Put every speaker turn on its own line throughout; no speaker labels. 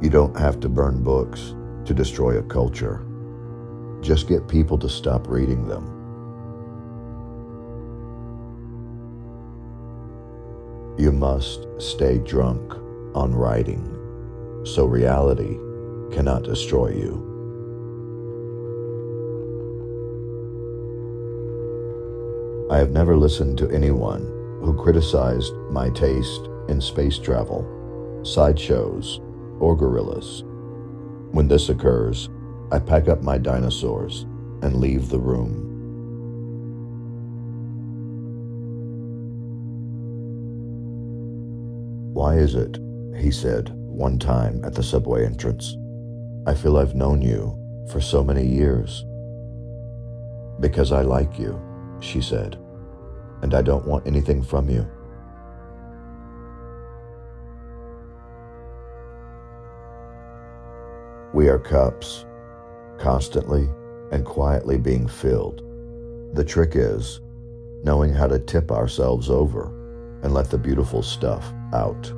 You don't have to burn books to destroy a culture. Just get people to stop reading them. You must stay drunk on writing, so reality cannot destroy you. I have never listened to anyone who criticized my taste in space travel, sideshows, or gorillas. When this occurs, I pack up my dinosaurs and leave the room. "Why is it," he said one time at the subway entrance, "I feel I've known you for so many years?" "Because I like you," she said, "and I don't want anything from you." We are cups, constantly and quietly being filled. The trick is knowing how to tip ourselves over and let the beautiful stuff out.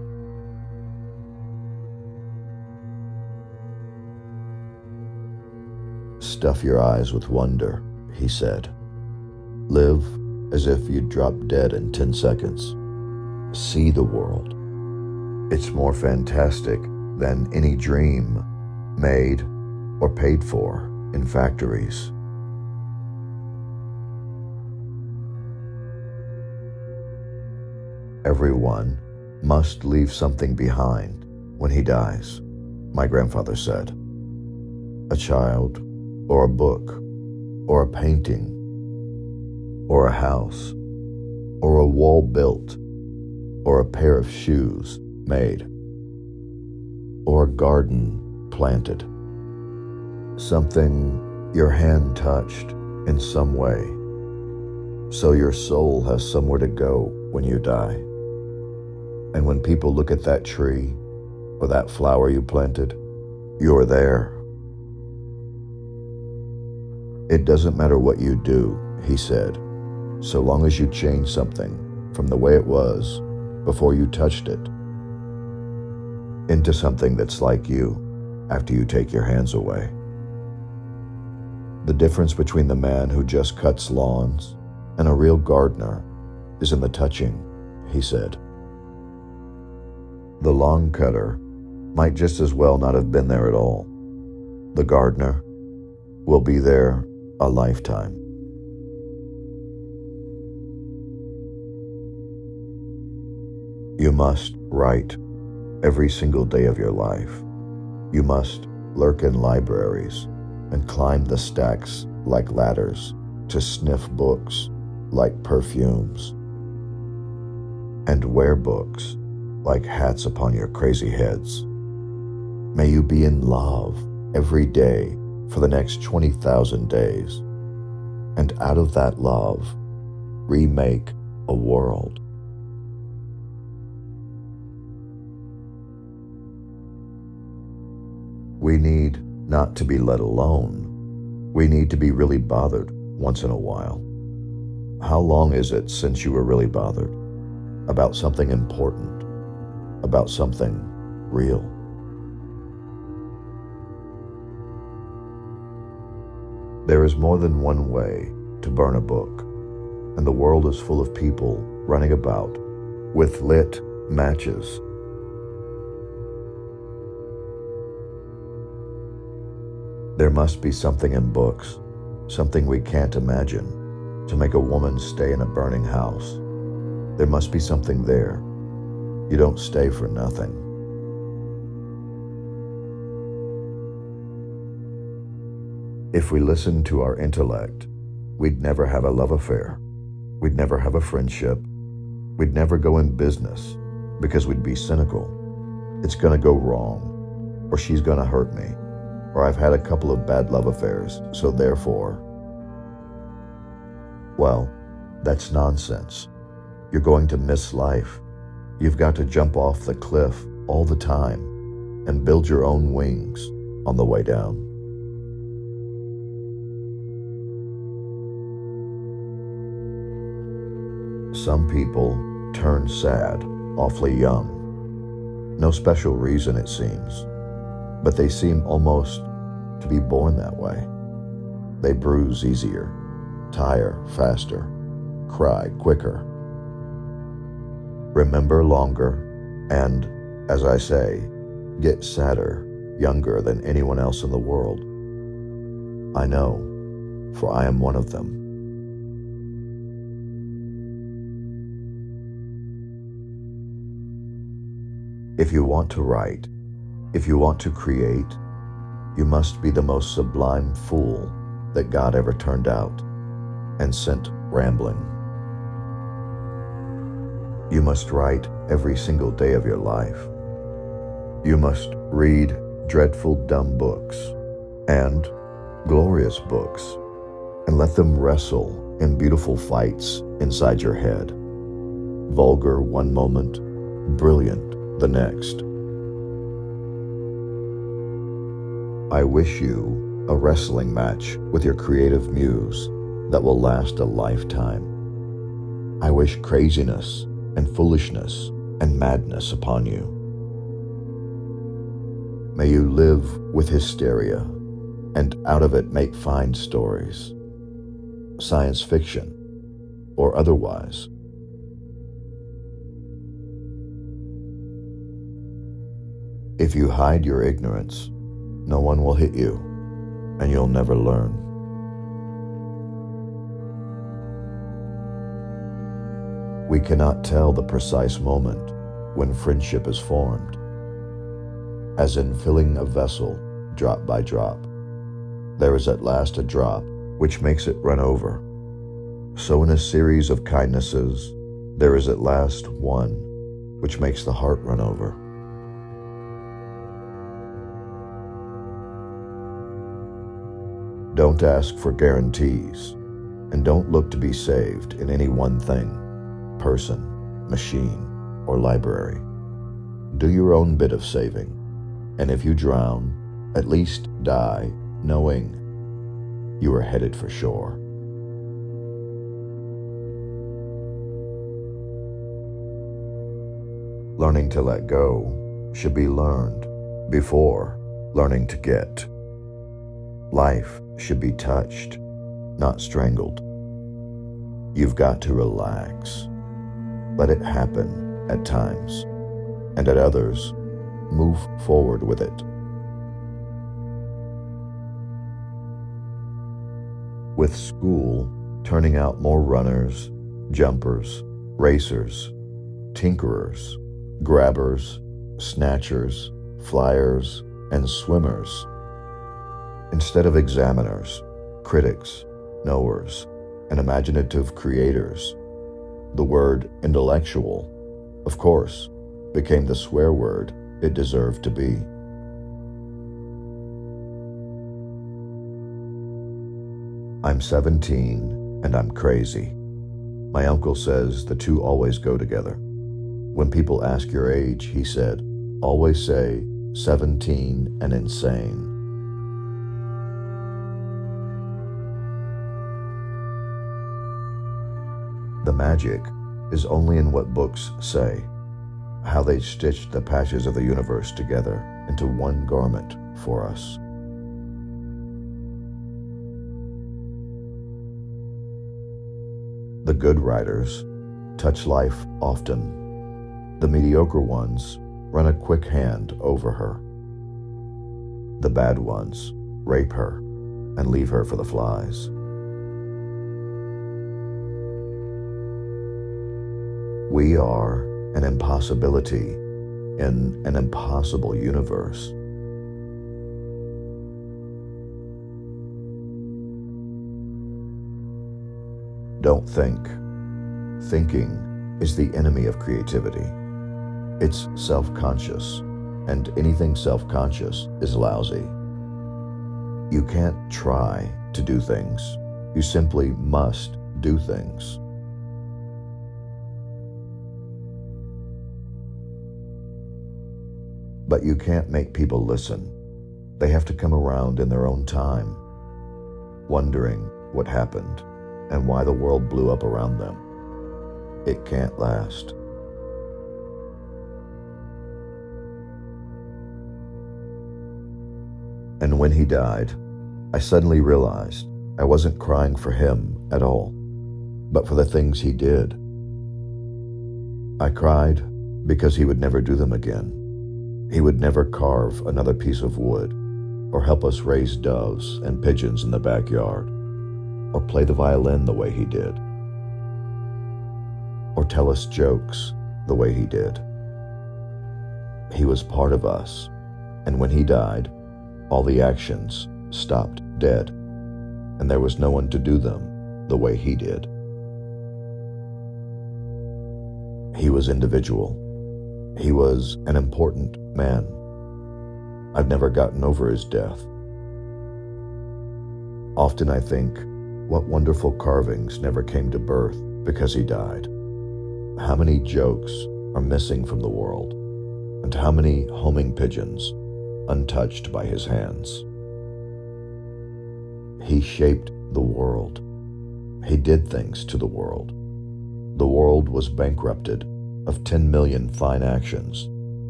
"Stuff your eyes with wonder," he said. "Live as if you'd drop dead in 10 seconds. See the world. It's more fantastic than any dream made or paid for in factories." "Everyone must leave something behind when he dies," my grandfather said. "A child, or a book, or a painting, or a house, or a wall built, or a pair of shoes made, or a garden planted. Something your hand touched in some way, so your soul has somewhere to go when you die. And when people look at that tree or that flower you planted, you're there. It doesn't matter what you do," he said, "so long as you change something from the way it was before you touched it into something that's like you after you take your hands away. The difference between the man who just cuts lawns and a real gardener is in the touching," he said. The lawn cutter might just as well not have been there at all. The gardener will be there a lifetime. You must write every single day of your life. You must lurk in libraries and climb the stacks like ladders to sniff books like perfumes and wear books like hats upon your crazy heads. May you be in love every day for the next 20,000 days, and out of that love, remake a world. We need not to be let alone. We need to be really bothered once in a while. How long is it since you were really bothered about something important, about something real? There is more than one way to burn a book, and the world is full of people running about with lit matches. There must be something in books, something we can't imagine, to make a woman stay in a burning house. There must be something there. You don't stay for nothing. If we listened to our intellect, we'd never have a love affair. We'd never have a friendship. We'd never go in business because we'd be cynical. It's gonna go wrong, or she's gonna hurt me, or I've had a couple of bad love affairs, so therefore, well, that's nonsense. You're going to miss life. You've got to jump off the cliff all the time and build your own wings on the way down. Some people turn sad awfully young. No special reason, it seems. but they seem almost to be born that way. They bruise easier, tire faster, cry quicker, remember longer, and, as I say, get sadder, younger than anyone else in the world. I know, for I am one of them. If you want to write, if you want to create, you must be the most sublime fool that God ever turned out and sent rambling. You must write every single day of your life. You must read dreadful dumb books and glorious books and let them wrestle in beautiful fights inside your head. Vulgar one moment, brilliant the next. I wish you a wrestling match with your creative muse that will last a lifetime. I wish craziness and foolishness and madness upon you. May you live with hysteria and out of it make fine stories, science fiction or otherwise. If you hide your ignorance, no one will hit you, and you'll never learn. We cannot tell the precise moment when friendship is formed. As in filling a vessel drop by drop, there is at last a drop which makes it run over. So in a series of kindnesses, there is at last one which makes the heart run over. Don't ask for guarantees, and don't look to be saved in any one thing, person, machine, or library. Do your own bit of saving, and if you drown, at least die knowing you are headed for shore. Learning to let go should be learned before learning to get. Life should be touched, not strangled. You've got to relax. Let it happen at times, and at others, move forward with it. With school turning out more runners, jumpers, racers, tinkerers, grabbers, snatchers, flyers, and swimmers, instead of examiners, critics, knowers, and imaginative creators, the word intellectual, of course, became the swear word it deserved to be. I'm 17 and I'm crazy. My uncle says the two always go together. When people ask your age, he said, always say 17 and insane. The magic is only in what books say, how they stitched the patches of the universe together into one garment for us. The good writers touch life often. The mediocre ones run a quick hand over her. The bad ones rape her and leave her for the flies. We are an impossibility in an impossible universe. Don't think. Thinking is the enemy of creativity. It's self-conscious, and anything self-conscious is lousy. You can't try to do things. You simply must do things. But you can't make people listen. They have to come around in their own time, wondering what happened and why the world blew up around them. It can't last. And when he died, I suddenly realized I wasn't crying for him at all, but for the things he did. I cried because he would never do them again. He would never carve another piece of wood, or help us raise doves and pigeons in the backyard, or play the violin the way he did, or tell us jokes the way he did. He was part of us, and when he died, all the actions stopped dead, and there was no one to do them the way he did. He was individual. He was an important man. I've never gotten over his death. Often I think, what wonderful carvings never came to birth because he died? How many jokes are missing from the world, and how many homing pigeons untouched by his hands? He shaped the world. He did things to the world. The world was bankrupted of 10 million fine actions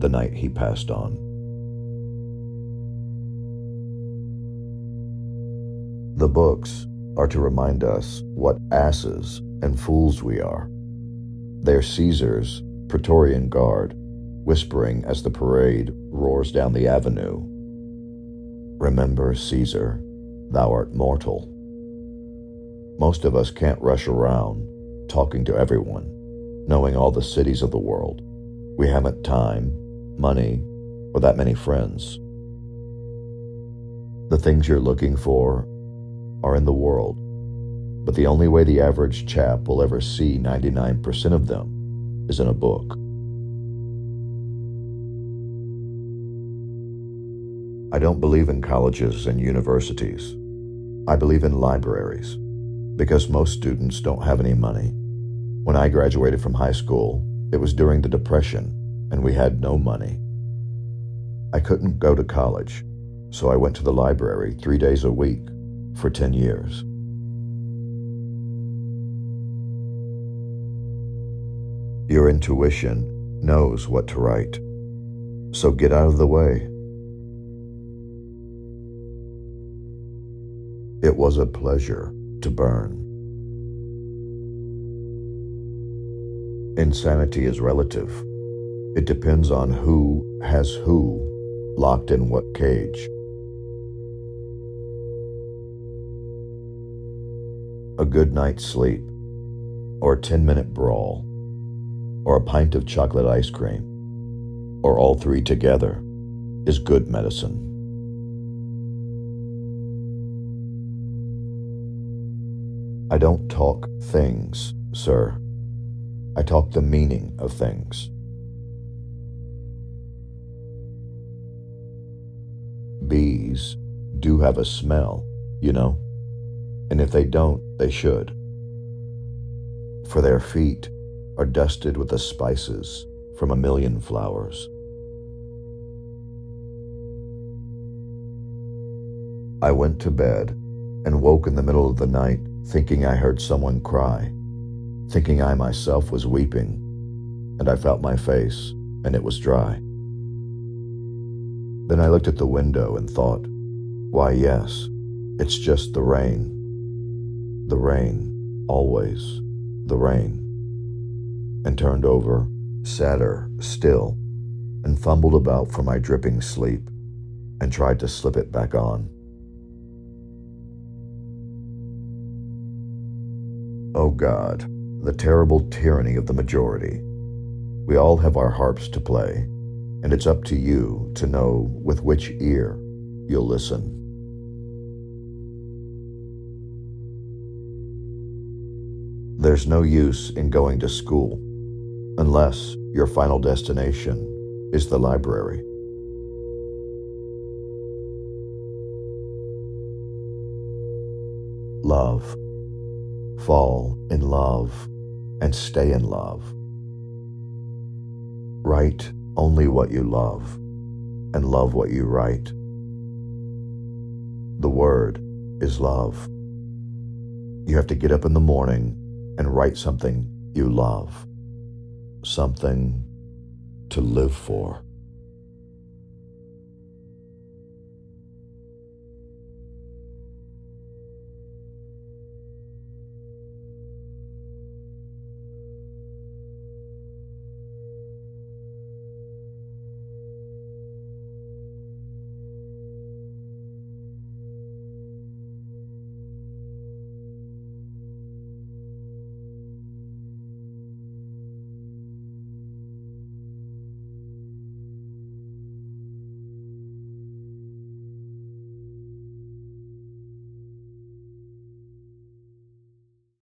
the night he passed on. The books are to remind us what asses and fools we are. They're Caesar's Praetorian Guard, whispering as the parade roars down the avenue, "Remember, Caesar, thou art mortal." Most of us can't rush around talking to everyone, knowing all the cities of the world. We haven't time, money, or that many friends. The things you're looking for are in the world, but the only way the average chap will ever see 99% of them is in a book. I don't believe in colleges and universities. I believe in libraries, because most students don't have any money. When I graduated from high school, it was during the Depression, and we had no money. I couldn't go to college, so I went to the library 3 days a week for 10 years. Your intuition knows what to write, so get out of the way. It was a pleasure to burn. Insanity is relative. It depends on who has who locked in what cage. A good night's sleep, or a 10-minute brawl, or a pint of chocolate ice cream, or all three together, is good medicine. I don't talk things, sir. I talk the meaning of things. Bees do have a smell, you know, and if they don't, they should. For their feet are dusted with the spices from a million flowers. I went to bed and woke in the middle of the night thinking I heard someone cry, thinking I myself was weeping, and I felt my face, and it was dry. Then I looked at the window and thought, why yes, it's just the rain. The rain, always the rain. And turned over, sadder still, and fumbled about for my dripping sleep, and tried to slip it back on. Oh God, the terrible tyranny of the majority. We all have our harps to play, and it's up to you to know with which ear you'll listen. There's no use in going to school unless your final destination is the library. Love. Fall in love and stay in love. Write only what you love and love what you write. The word is love. You have to get up in the morning and write something you love, something to live for.